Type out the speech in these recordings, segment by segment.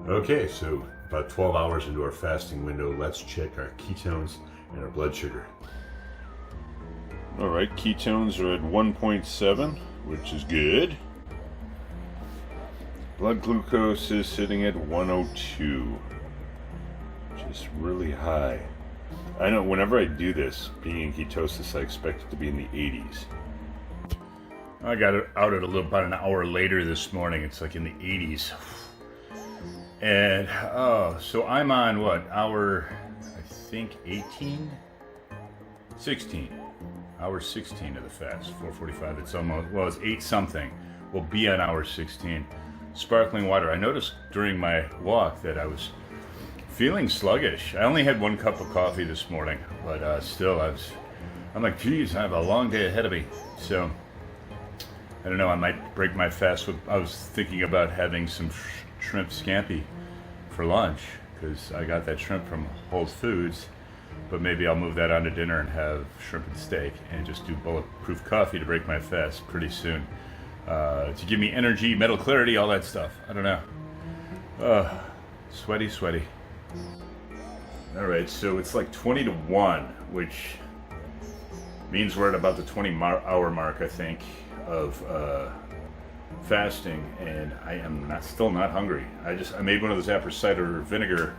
Okay, so about 12 hours into our fasting window, let's check our ketones and our blood sugar. All right, ketones are at 1.7, which is good. Blood glucose is sitting at 102, which is really high. I know whenever I do this, being in ketosis, I expect it to be in the 80s. I got it out at about an hour later this morning. It's like in the 80s. And, so I'm on what, hour, I think 18? 16. Hour 16 of the fast, 4:45. It's almost, well, it's 8 something. We'll be on hour 16. Sparkling water. I noticed during my walk that I was feeling sluggish. I only had 1 cup of coffee this morning, but still, I'm like, geez, I have a long day ahead of me. So, I don't know, I might break my fast. I was thinking about having some shrimp scampi for lunch, because I got that shrimp from Whole Foods, but maybe I'll move that on to dinner and have shrimp and steak and just do bulletproof coffee to break my fast pretty soon. To give me energy, mental clarity, all that stuff. I don't know. Sweaty. All right, so it's like 20 to 1, which means we're at about the 20-hour mark, I think, of fasting, and I am still not hungry. I made one of those apple cider vinegar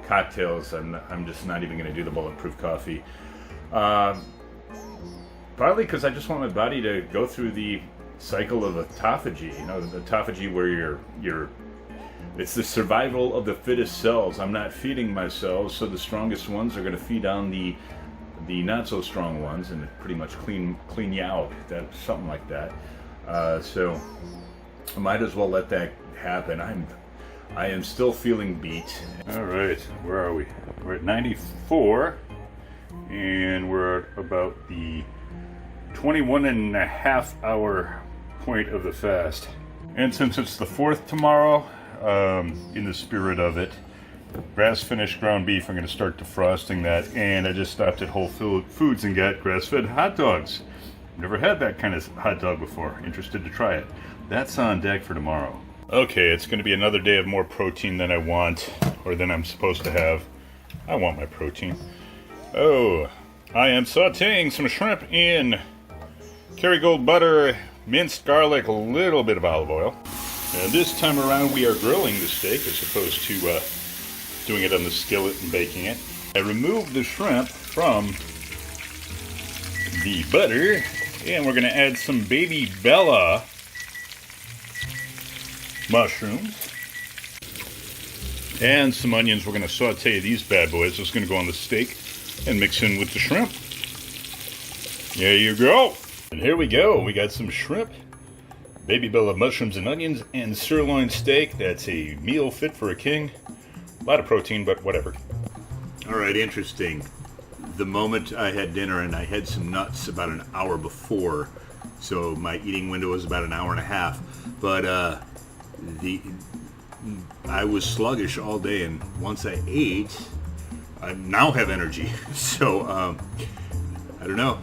cocktails. I'm just not even going to do the bulletproof coffee. Partly because I just want my body to go through the cycle of autophagy. You know, the autophagy where it's the survival of the fittest cells. I'm not feeding my cells, so the strongest ones are going to feed on the not so strong ones and pretty much clean you out. That's something like that. So I might as well let that happen. I am still feeling beat. All right, where are we? We're at 94, and we're at about the 21 and a half hour point of the fast. And since it's the 4th tomorrow, in the spirit of it, grass-finished ground beef, I'm going to start defrosting that, and I just stopped at Whole Foods and got grass-fed hot dogs. Never had that kind of hot dog before. Interested to try it. That's on deck for tomorrow. Okay, it's going to be another day of more protein than I want, or than I'm supposed to have. I want my protein. Oh, I am sauteing some shrimp in Kerrygold butter, minced garlic, a little bit of olive oil. And this time around we are grilling the steak as opposed to doing it on the skillet and baking it. I removed the shrimp from the butter, and we're going to add some Baby Bella mushrooms and some onions. We're going to saute these bad boys. It's going to go on the steak and mix in with the shrimp. There you go. And here we go. We got some shrimp, Baby Bella mushrooms and onions, and sirloin steak. That's a meal fit for a king. A lot of protein, but whatever. All right, interesting. The moment I had dinner, and I had some nuts about an hour before, so my eating window was about an hour and a half. But I was sluggish all day, and once I ate, I now have energy. So I don't know.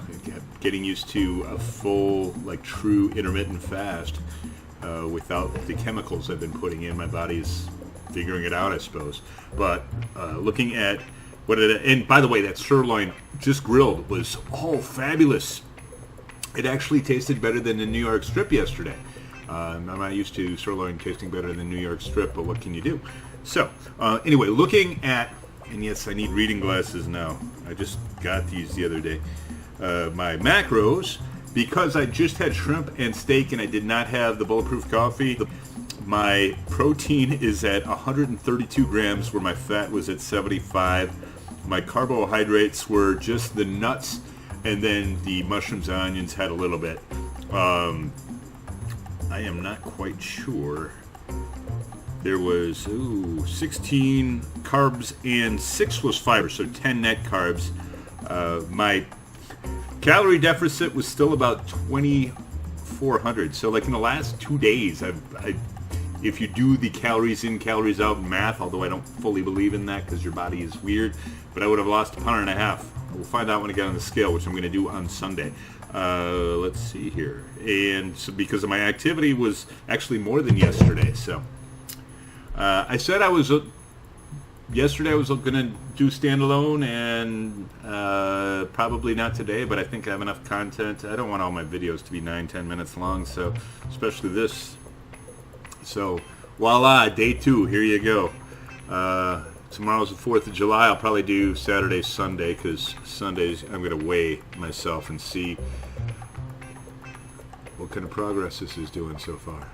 Getting used to a full, like, true intermittent fast without the chemicals I've been putting in. My body's figuring it out, I suppose. But looking at and by the way, that sirloin just grilled was all fabulous. It actually tasted better than the New York strip yesterday. I'm not used to sirloin tasting better than New York strip, but what can you do? So anyway, looking at, and yes, I need reading glasses now. I just got these the other day. My macros, because I just had shrimp and steak and I did not have the bulletproof coffee, my protein is at 132 grams where my fat was at 75. My carbohydrates were just the nuts, and then the mushrooms and onions had a little bit. I am not quite sure. There was 16 carbs and 6 was fiber, so 10 net carbs. My calorie deficit was still about 2,400. So like in the last 2 days, if you do the calories in, calories out math, although I don't fully believe in that because your body is weird, but I would have lost 1.5 pounds. We'll find out when I get on the scale, which I'm going to do on Sunday. Let's see here. And so because of my activity was actually more than yesterday, so I said yesterday I was going to do standalone, and probably not today, but I think I have enough content. I don't want all my videos to be 9-10 minutes long, so especially this. So voila, day 2, here you go. Tomorrow's the 4th of July. I'll probably do Saturday, Sunday, because Sundays I'm going to weigh myself and see what kind of progress this is doing so far.